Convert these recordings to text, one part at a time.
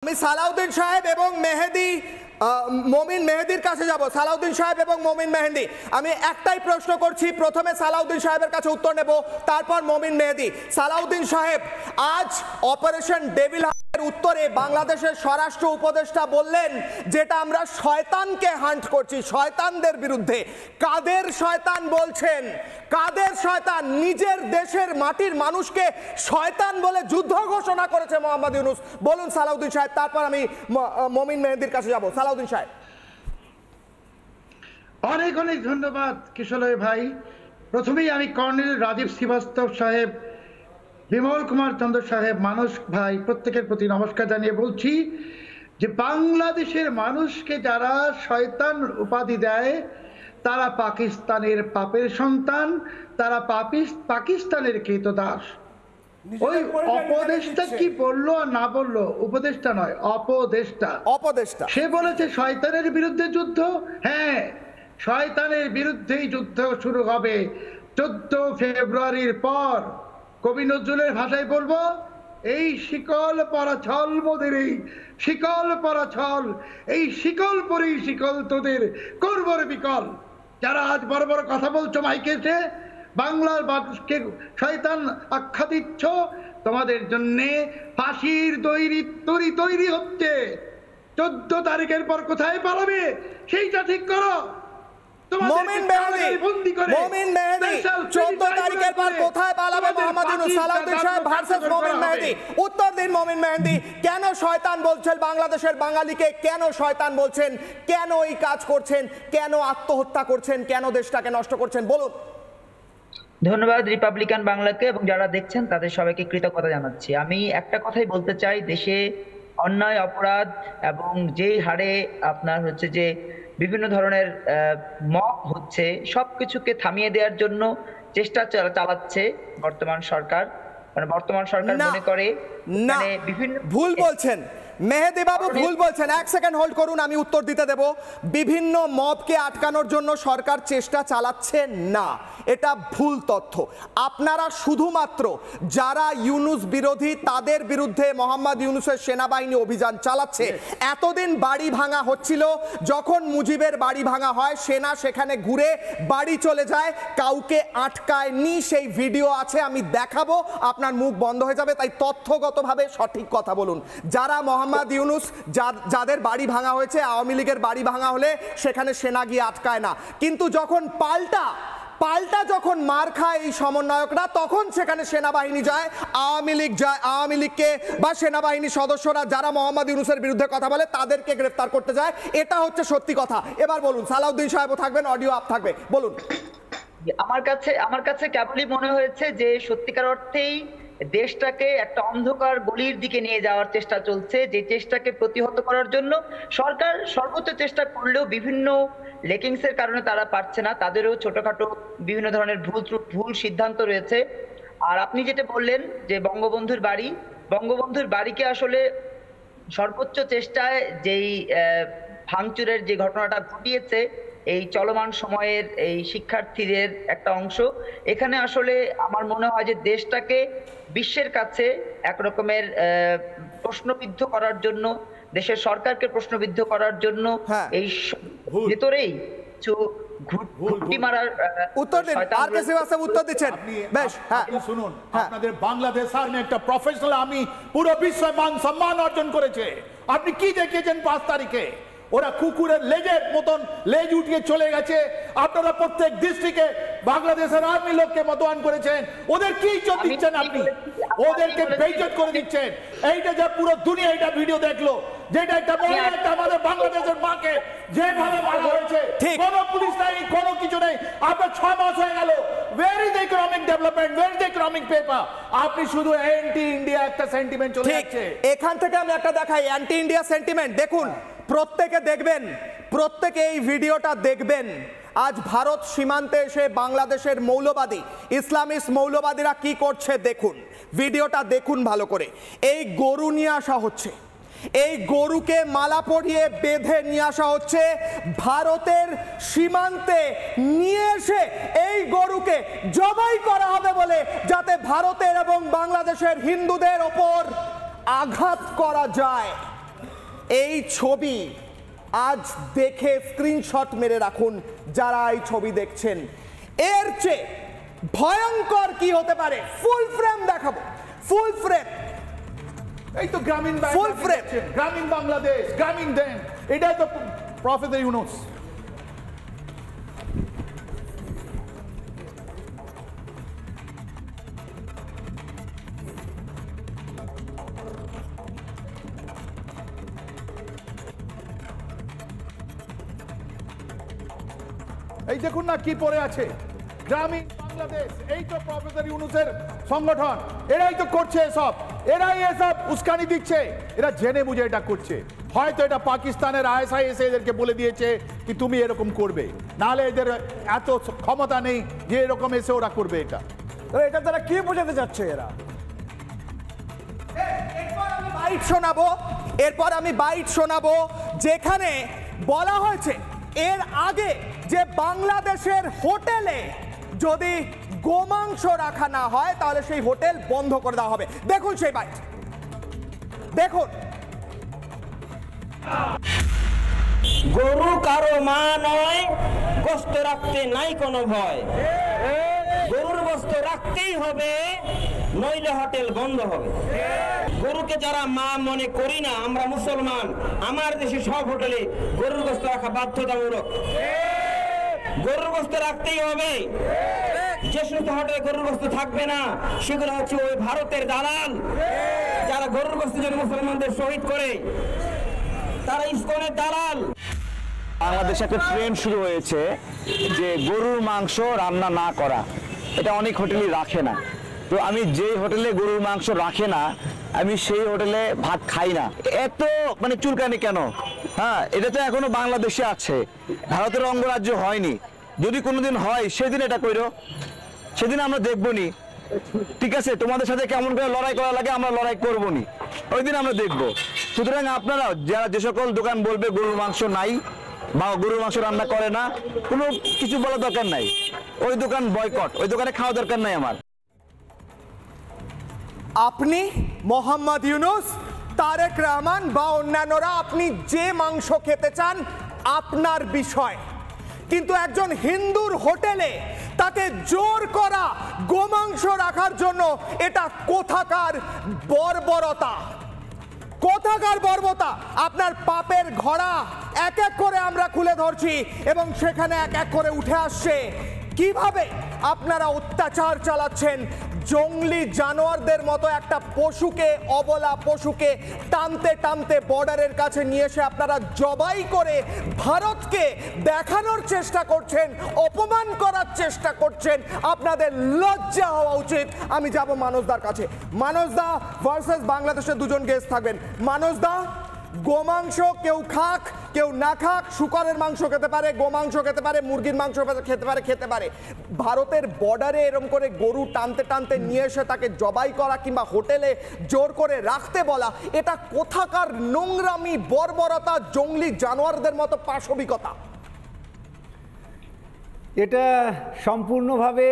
আমি সালাউদ্দিন সাহেব এবং মেহেদি মমিন মেহেদির কাছে যাব। সালাউদ্দিন সাহেব এবং মমিন মেহেদি, আমি একটাই প্রশ্ন করছি, প্রথমে সালাউদ্দিন সাহেবের কাছে উত্তর নেব, তারপর মমিন মেহেদি। সালাউদ্দিন সাহেব, আজ অপারেশন ডেভিল এর উত্তরে বাংলাদেশের স্বরাষ্ট্র উপদেষ্টা বললেন যেটা আমরা শয়তানকে হান্ট করছি, শয়তানদের বিরুদ্ধে। কাদের শয়তান বলছেন? কাদের শয়তান? নিজের দেশের মাটির মানুষকে শয়তান বলে যুদ্ধ ঘোষণা করেছে মোহাম্মদ ইউনূস। বলুন সালাউদ্দিন সাহেব, তারপর আমি মমিন মেহেদির কাছে যাব। সালাউদ্দিন সাহেব। অনেক অনেক ধন্যবাদ কিশোর ভাই। প্রথমেই আমি কর্নেল রাজীব শ্রীবাস্তব সাহেব, বিমল কুমার চন্দ্র সাহেব, মানস ভাই, প্রত্যেকের প্রতি নমস্কার জানিয়ে বলছি যে বাংলাদেশের মানুষকে যারা শয়তান উপাধি দেয় তারা পাকিস্তানের পাপের সন্তান, তারা পাকিস্তানের কৃতদাস। ওই অপদেষ্টা কি বললো আর না বললো, উপদেষ্টা নয়, অপদেষ্টা, সে বলেছে শয়তানের বিরুদ্ধে যুদ্ধ। হ্যাঁ, শয়তানের বিরুদ্ধেই যুদ্ধ শুরু হবে 14 ফেব্রুয়ারির পর। কবি নজরুলের ভাষায় বলবো, এই শিকল পরা ছল মোদের, এই শিকল পরা ছল, এই শিকল পরেই শিকল তোদের করবর বিকল। যারা আজ বড় বড় কথা বলছো মাইকে এসে, বাংলার মানুষকে শয়তান আখ্যা দিচ্ছ, তোমাদের জন্যে ফাঁসির তৈরি হচ্ছে। 14 তারিখের পর কোথায় পালাবে সেইটা ঠিক করো। মমিন মেহেদি 14 তারিখের পর কোথায় পালাবে মোহাম্মদ ইউনূস? সালাউদ্দিন সাহেব ভার্সেস মমিন মেহেদি। উত্তর দিন মমিন মেহেদি, কেন শয়তান বলছেন বাংলাদেশের বাঙালিকে? কেন শয়তান বলছেন? কেন এই কাজ করছেন? কেন আত্মহত্যা করছেন? কেন দেশটাকে নষ্ট করছেন? বলুন। ধন্যবাদ রিপাবলিকান বাংলাকে এবং যারা দেখছেন তাদের সবাইকে কৃতজ্ঞতা জানাচ্ছি। আমি একটা কথাই বলতে চাই, দেশে অন্যায় অপরাধ এবং যেই হারে আপনার হচ্ছে যে বিভিন্ন ধরনের মব হচ্ছে, সবকিছুকে থামিয়ে দেওয়ার জন্য চেষ্টা চালাচ্ছে বর্তমান সরকার। মানে বর্তমান সরকার মনে করে বিভিন্ন ভুল বলছেন মেহেদি বাবু, ভুল বলছেন। এক সেকেন্ড হোল্ড করুন, আমি উত্তর দিতে দেব। বিভিন্ন মবকে আটকানোর জন্য সরকার চেষ্টা চালাচ্ছে না, এটা ভুল তথ্য। আপনারা শুধুমাত্র যারা ইউনূস বিরোধী তাদের বিরুদ্ধে মোহাম্মদ ইউনূসের সেনাবাহিনী অভিযান চালাচ্ছে। এতদিন বাড়ি ভাঙা হচ্ছিল, যখন মুজিবের বাড়ি ভাঙা হয় সেনা সেখানে ঘুরে বাড়ি চলে যায়, কাউকে আটকায়নি। সেই ভিডিও আছে, আমি দেখাবো, আপনার মুখ বন্ধ হয়ে যাবে। তাই তথ্যগতভাবে সঠিক কথা বলুন। যারা মোহাম্মদ ইউনূস যাদের বাড়ি ভাঙা হয়েছে, আওয়ামী লীগের বাড়ি ভাঙা হলে সেখানে সেনা গিয়ে আটকায় না, কিন্তু যখন পাল্টা যখন মার খায় এই সমন্বয়করা, তখন সেখানে সেনাবাহিনী যায়, আওয়ামী লীগ যায়, আওয়ামী লীগকে বা সেনাবাহিনীর সদস্যরা যারা মোহাম্মদ ইউনূসের বিরুদ্ধে কথা বলে তাদেরকে গ্রেফতার করতে যায়। এটা হচ্ছে সত্যি কথা। এবার বলুন, সালাউদ্দিন সাহেবও থাকবেন, অডিও আপ থাকবে, বলুন। আমার কাছে কেবলই মনে হয়েছে যে সত্যিকার অর্থেই দেশটাকে একটা অন্ধকার গলির দিকে নিয়ে যাওয়ার চেষ্টা চলছে, যে চেষ্টাকে প্রতিহত করার জন্য সরকার সর্বোচ্চ চেষ্টা করলেও বিভিন্ন লেকিংসের কারণে তারা পারছে না। তাদেরও ছোটখাটো বিভিন্ন ধরনের ভুল সিদ্ধান্ত রয়েছে। আর আপনি যেটা বললেন যে বঙ্গবন্ধুর বাড়িকে আসলে সর্বোচ্চ চেষ্টায় যেই ভাঙচুরের যে ঘটনাটা ঘটিয়েছে, এই চলমান সময়ের এই শিক্ষার্থীদের একটা অংশ, এখানে আসলে আমার মনে হয় যে দেশটাকে বিশ্বের কাছে একরকমের প্রশ্নবিদ্ধ করার জন্য, দেশের সরকারকে প্রশ্নবিদ্ধ করার জন্য এই ভেতরেই কিছু ঘুঁটি মারার উত্তর দিন। আরকে শ্রীবাস্তব উত্তর দিচ্ছেন। বেশ, হ্যাঁ শুনুন, আপনাদের বাংলাদেশ আর্মি একটা প্রফেশনাল আর্মি, পুরো বিশ্বে মান সম্মান অর্জন করেছে। আপনি কি দেখিয়েছেন 5 তারিখে? ওরা কুকুরের লেজের মতন লেজ উঠিয়ে চলে গেছে। আপনারা প্রত্যেক ডিস্ট্রিক্টে বাংলাদেশের আর্মি লোককে মোতায়েন করেছেন। ওদের কি ইজ্জত দিচ্ছেন আপনি? ওদেরকে বেইজ্জত করে দিচ্ছেন। এইটা যে পুরো দুনিয়া এটা ভিডিও দেখলো, যেটা একটা আমাদের বাংলাদেশের মাকে যেভাবে মারা হয়েছে, কোন পুলিশ নাই, কোনো কিছু নেই। আপনার 6 মাস হয়ে গেল। Where is economic development, where is economic paper? আপনি শুধু অ্যান্টি ইন্ডিয়া একটা সেন্টিমেন্ট চলে যাচ্ছে। এখান থেকে আমি একটা দেখাই অ্যান্টি ইন্ডিয়া সেন্টিমেন্ট। দেখুন, প্রত্যেকে দেখবেন, প্রত্যেকে এই ভিডিওটা দেখবেন। আজ ভারত সীমান্তে এসে বাংলাদেশের মৌলবাদী ইসলামিস্ট মৌলবাদীরা কি করছে দেখুন, ভিডিওটা দেখুন ভালো করে। এই গরু নিয়ে আসা হচ্ছে, এই গরুকে মালা পরিয়ে বেঁধে নিয়ে আসা হচ্ছে ভারতের সীমান্তে, নিয়ে এসে এই গরুকে জবাই করা হবে বলে যাতে ভারতের এবং বাংলাদেশের হিন্দুদের ওপর আঘাত করা যায়। এই ছবি আজ দেখে স্ক্রিনশট মেরে রাখুন যারা এই ছবি দেখছেন। এর চেয়ে ভয়ঙ্কর কি হতে পারে? ফুল ফ্রেম দেখাবো, ফুল ফ্রেম। এই তো গ্রামীণ Full frame। গ্রামীণ বাংলাদেশ, গ্রামীণ দেন, এটাই তো প্রফেসর ইউনূস। এই দেখুন না কি পড়ে আছে, গ্রামীণ বাংলাদেশ, এই তো প্রফেসর ইউনূসের সংগঠন, এরাই তো করছে এসব, এরাই এসব উস্কানি দিচ্ছে, এরা জেনে বুঝে এটা করছে। হয়তো এটা পাকিস্তানের আইএসআই এসে এদেরকে বলে দিয়েছে কি তুমি এরকম করবে, নাহলে এদের এত ক্ষমতা নেই যে এরকম এসে ওরা করবে এটা। এটা তারা কি বোঝাতে চাচ্ছে এরা? এরপর আমি বাইট শোনাবো যেখানে বলা হয়েছে এর আগে যে বাংলাদেশের হোটেলে যদি গোমাংস রাখা না হয় তাহলে সেই হোটেল বন্ধ করে দেওয়া হবে। দেখুন সেই বাইট, দেখুন। গরু কারো মা নয়, গোশত রাখতে নাই কোনো ভয়। গরুর গোশত রাখতেই হবে, নইলে হোটেল বন্ধ হবে। গরুকে যারা মা মনে করি না আমরা মুসলমান, আমার দেশে সব হোটেলে গরুর গোশত রাখা বাধ্যতামূলক। গরুর গোশত রাখতেই হবে। যে সমস্ত হোটেলে গরুর গোশত থাকবে না সেগুলো হচ্ছে ওই ভারতের দালাল, যারা গরুর গোশতের জন্য মুসলমানদের শহীদ করে, তারা ইসকনের দালাল। বাংলাদেশে একটা ট্রেন্ড শুরু হয়েছে যে গরুর মাংস রান্না না করা, এটা অনেক হোটেলই রাখে না। তো আমি যেই হোটেলে গরুর মাংস রাখে না আমি সেই হোটেলে ভাত খাই না। এত মানে চুলকানি কেন? হ্যাঁ, এটা তো এখনো বাংলাদেশে আছে, ভারতের অঙ্গরাজ্য হয়নি। যদি কোনোদিন হয় সেদিন এটা কইরো, সেদিন আমরা দেখবো নি। ঠিক আছে, তোমাদের সাথে কেমন করে লড়াই করা লাগে আমরা লড়াই করবো নি, ওই দিন আমরা দেখবো। সুতরাং আপনারা যারা যে সকল দোকান বলবে গরুর মাংস নাই বা গরুর মাংস রান্না করে না, কোনো কিছু বলার দরকার নাই, ওই দোকান বয়কট, ওই দোকানে খাওয়া দরকার নাই আমার। আপনি মোহাম্মদ ইউনূস, তারেক রহমান বা অন্যান্যরা আপনি যে মাংস খেতে চান আপনার বিষয়, কিন্তু একজন হিন্দুর হোটেলে তাকে জোর করা গোমাংস রাখার জন্য এটা কোথাকার বর্বরতা, কোথাকার বর্বরতা। আপনার পাপের ঘোড়া এক এক করে আমরা খুলে ধরছি এবং সেখানে এক এক করে উঠে আসছে কিভাবে আপনারা অত্যাচার চালাচ্ছেন। জঙ্গলি জানোয়ারদের মতো একটা পশুকে, অবলা পশুকে টানতে টানতে বর্ডারের কাছে নিয়ে এসে আপনারা জবাই করে ভারতকে দেখানোর চেষ্টা করছেন, অপমান করার চেষ্টা করছেন। আপনাদের লজ্জা হওয়া উচিত। আমি যাব মানসদার কাছে। মানসদা ভার্সেস বাংলাদেশের দুজন গেস্ট থাকবেন। মানসদা, গোমাংস কেউ খাক কেউ না খাক, শুকরের মাংস খেতে পারে, গোমাংস খেতে পারে, মুরগির মাংস খেতে পারে। ভারতের বর্ডারে এরকম করে গরু টানতে টানতে নিয়ে এসে তাকে জবাই করা কিংবা হোটেলে জোর করে রাখতে বলা, এটা কোথাকার নোংরামি, বর্বরতা, জঙ্গলি জানোয়ারদের মতো পাশবিকতা? এটা সম্পূর্ণভাবে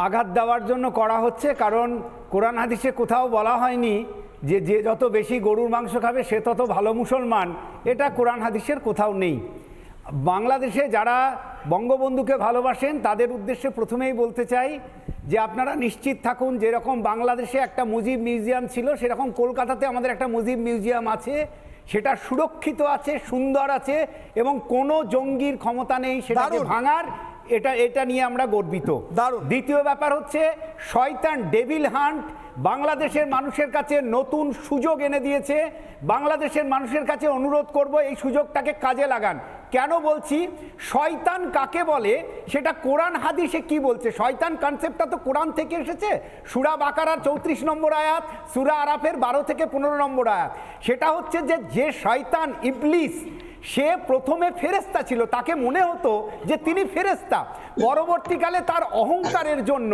আঘাত দেওয়ার জন্য করা হচ্ছে, কারণ কোরআন হাদিসে কোথাও বলা হয়নি যে যে যত বেশি গরুর মাংস খাবে সে তত ভালো মুসলমান। এটা কোরআন হাদিসের কোথাও নেই। বাংলাদেশে যারা বঙ্গবন্ধুকে ভালোবাসেন তাদের উদ্দেশ্যে প্রথমেই বলতে চাই যে আপনারা নিশ্চিত থাকুন, যেরকম বাংলাদেশে একটা মুজিব মিউজিয়াম ছিল সেরকম কলকাতাতে আমাদের একটা মুজিব মিউজিয়াম আছে, সেটা সুরক্ষিত আছে, সুন্দর আছে এবং কোনো জঙ্গির ক্ষমতা নেই সেটাকে ভাঙার। এটা নিয়ে আমরা গর্বিত। দ্বিতীয় ব্যাপার হচ্ছে শয়তান ডেভিল হান্ট বাংলাদেশের মানুষের কাছে নতুন সুযোগ এনে দিয়েছে। বাংলাদেশের মানুষের কাছে অনুরোধ করব এই সুযোগটাকে কাজে লাগান। কেন বলছি শয়তান কাকে বলে সেটা কোরআন হাদিসে কি বলছে। শয়তান কনসেপ্টটা তো কোরআন থেকে এসেছে। সূরা বাকারার 34 নম্বর আয়াত, সূরা আরাফের 12 থেকে 15 নম্বর আয়াত। সেটা হচ্ছে যে শয়তান ইবলিস, সে প্রথমে ফেরেশতা ছিল, তাকে মনে হতো যে তিনি ফেরেশতা, পরবর্তীকালে তার অহংকারের জন্য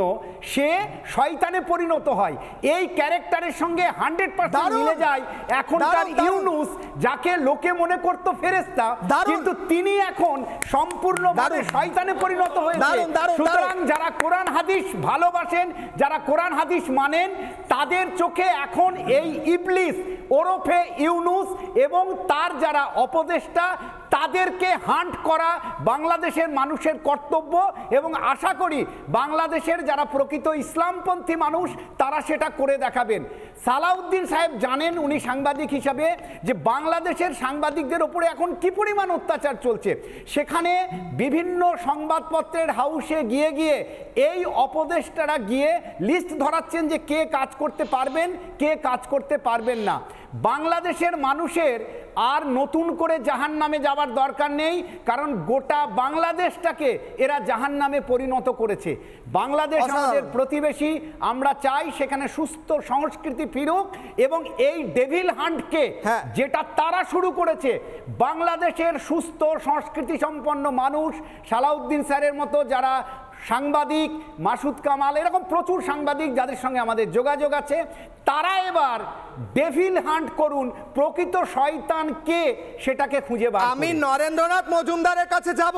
সে শয়তানে পরিণত হয়। এই ক্যারেক্টারের সঙ্গে 100% মিলে যায় এখনকার ইউনূস, যাকে লোকে মনে করতো ফেরেশতা, কিন্তু তিনি এখন সম্পূর্ণভাবে শয়তানে পরিণত হয়েছে। সুতরাং যারা কোরআন হাদিস ভালোবাসেন, যারা কোরআন হাদিস মানেন, তাদের চোখে এখন এই ইবলিস ওরফে ইউনূস এবং তার যারা অপদেষ্টা তাদেরকে হান্ট করা বাংলাদেশের মানুষের কর্তব্য, এবং আশা করি বাংলাদেশের যারা প্রকৃত ইসলামপন্থী মানুষ তারা সেটা করে দেখাবেন। সালাউদ্দিন সাহেব জানেন উনি সাংবাদিক হিসাবে যে বাংলাদেশের সাংবাদিকদের ওপরে এখন কি পরিমাণ অত্যাচার চলছে। সেখানে বিভিন্ন সংবাদপত্রের হাউসে গিয়ে গিয়ে এই অপদেষ্টারা গিয়ে লিস্ট ধরাচ্ছেন যে কে কাজ করতে পারবেন কে কাজ করতে পারবেন না। বাংলাদেশের মানুষের আর নতুন করে জাহান্নামে যাওয়ার দরকার নেই, কারণ গোটা বাংলাদেশটাকে এরা জাহান্নামে পরিণত করেছে। বাংলাদেশ আমাদের প্রতিবেশী, আমরা চাই সেখানে সুস্থ সংস্কৃতি ফিরুক, এবং এই ডেভিল হান্টকে যেটা তারা শুরু করেছে, বাংলাদেশের সুস্থ সংস্কৃতি সম্পন্ন মানুষ, সালাউদ্দিন স্যারের মতো যারা সাংবাদিক, মাসুদ কামাল, এরকম প্রচুর সাংবাদিক যাদের সঙ্গে আমাদের যোগাযোগ আছে, তারা এবার ডেভিল হান্ট করুন, প্রকৃত শয়তান কে সেটাকে খুঁজে বার করুন। আমি নরেন্দ্রনাথ মজুমদারের কাছে যাব।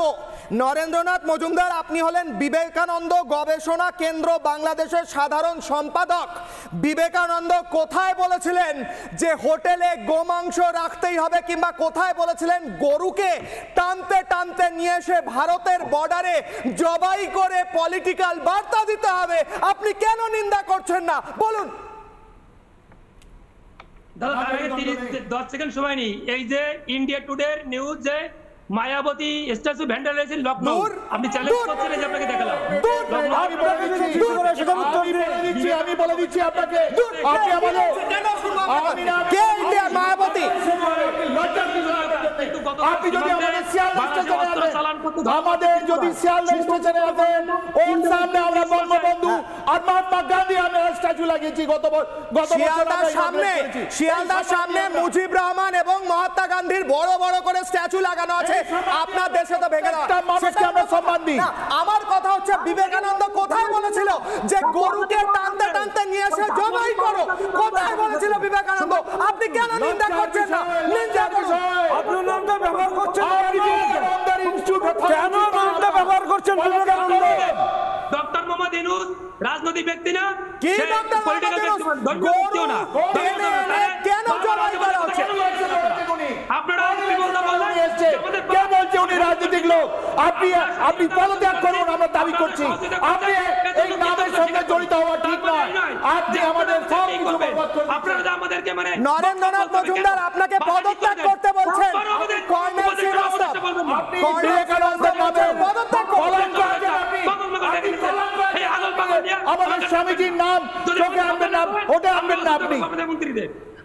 নরেন্দ্রনাথ মজুমদার, আপনি হলেন বিবেকানন্দ গবেষণা কেন্দ্র বাংলাদেশের সাধারণ সম্পাদক। বিবেকানন্দ কোথায় বলেছিলেন যে হোটেলে গোমাংস রাখতেই হবে, কিংবা কোথায় বলেছিলেন গরুকে টানতে টানতে নিয়ে এসে ভারতের বর্ডারে জবাই করে পলিটিক্যাল বার্তা দিতে হবে? আপনি কেন নিন্দা করছেন না বলুন? দাদা, তার আগে 10 সেকেন্ড সময় নেই। এই যে ইন্ডিয়া টুডের নিউজ যে মায়াবতী স্ট্যাচু ভ্যান্ডালাইজেশন লখনৌ, আপনি চ্যালেঞ্জ করছেন যে আপনাকে দেখালাম। আমি বলে দিচ্ছি আপনাকে, আপনি আমাদের কে ইন্ডিয়া মায়াবতী? আপনি যদি আমাদের শিয়ালদা স্টেশনে আসেন, আমাদের যদি শিয়ালদা স্টেশনে আসেন, ওর সামনে আমরা বঙ্গবন্ধু আর মহাত্মা গান্ধী আমরা স্ট্যাচু লাগিয়েছি। শিয়ালদার সামনে মুজিব রহমান এবং মহাত্মা গান্ধীর বড় বড় করে স্ট্যাচু লাগানো আছে। আপনার দেশে তো ভেঙে দেওয়া মানুষকে আমরা সম্মান দিই। আমার কথা হচ্ছে, বিবেকানন্দ কোথায় বলেছিল যে গরুকে টানতে টানতে নিয়ে এসে জবাই করো? কোথায় বলেছিল বিবেকানন্দ? আপনি কেন নিন্দা করছেন না? নিন্দা করুন। আপনার নামটা ব্যবহার করছেন কেন? নামটা ব্যবহার করছেন বিবেকানন্দ? ডক্টর মোহাম্মদ ইউনূস রাজনৈতিক ব্যক্তি না, কি ডক্টর মোহাম্মদ ইউনূস? গরু টেনে এনে কেন জবাই করা হচ্ছে? আপনারা কি বলতে বলেন? কে বলছে উনি রাজনৈতিক লোক? আপনি পদত্যাগ করুন, আমরা দাবি করছি। আপনি এই নামের সঙ্গে জড়িত হওয়া ঠিক নয়। আপনি আমাদের সব কিছু বরবাদ করে আপনারা আমাদেরকে মানে নরেন্দ্রনাথ মজুমদার আপনাকে পদত্যাগ করতে বলছেন। কর্নেল শ্রীবাস্তব, আপনি বিবেকানন্দের নামে পদত্যাগ করুন। আমাদের স্বামীজির নাম চোখে আনবেন না, ওটা আনবেন না আপনি।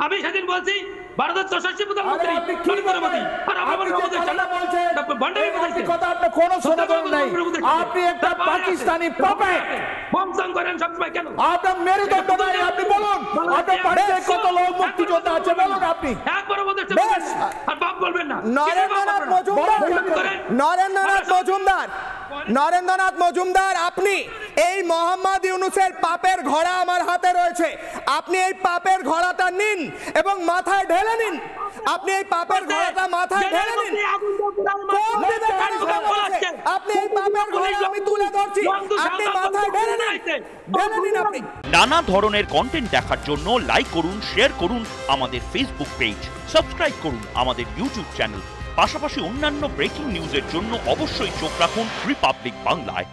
আমি সেদিন বলছি ভারতের 64 প্রধানমন্ত্রী নরেন্দ্র মোদী, আর আমার কথা আপনার কোনো সমাধান নাই। আপনি একটা পাকিস্তানি পাপেট। বমসং করেন সবসময় কেন? আপনার মেরুদণ্ড নাই, আপনি বলুন। আপনার বাড়িতে কত লোক মুক্তিযোদ্ধা আছে বলুন আপনি। একবারও বলতে আর বাপ বলবেন না। নরেন্দ্রনাথ মজুমদার, আপনি এই মোহাম্মদ ইউনূসের পাপের ঘোড়া আমার হাতে রয়েছে। আপনি এই পাপের ঘোড়াটা নিন এবং মাথায় ঢেলে নিন। আপনি এই পাপের ঘোড়াটা মাথায় ঢেলে নিন। আপনি এই পাপের ঘোড়া আমি তুলে ধরছি, আপনি মাথায় ঢেলে নিন। ঢেলে নিন আপনি। নানা ধরনের কন্টেন্ট দেখার জন্য লাইক করুন, শেয়ার করুন আমাদের ফেসবুক পেজ, সাবস্ক্রাইব করুন আমাদের ইউটিউব চ্যানেল। পাশাপাশি অন্যান্য ব্রেকিং নিউজের জন্য অবশ্যই চোখ রাখুন রিপাবলিক বাংলায়।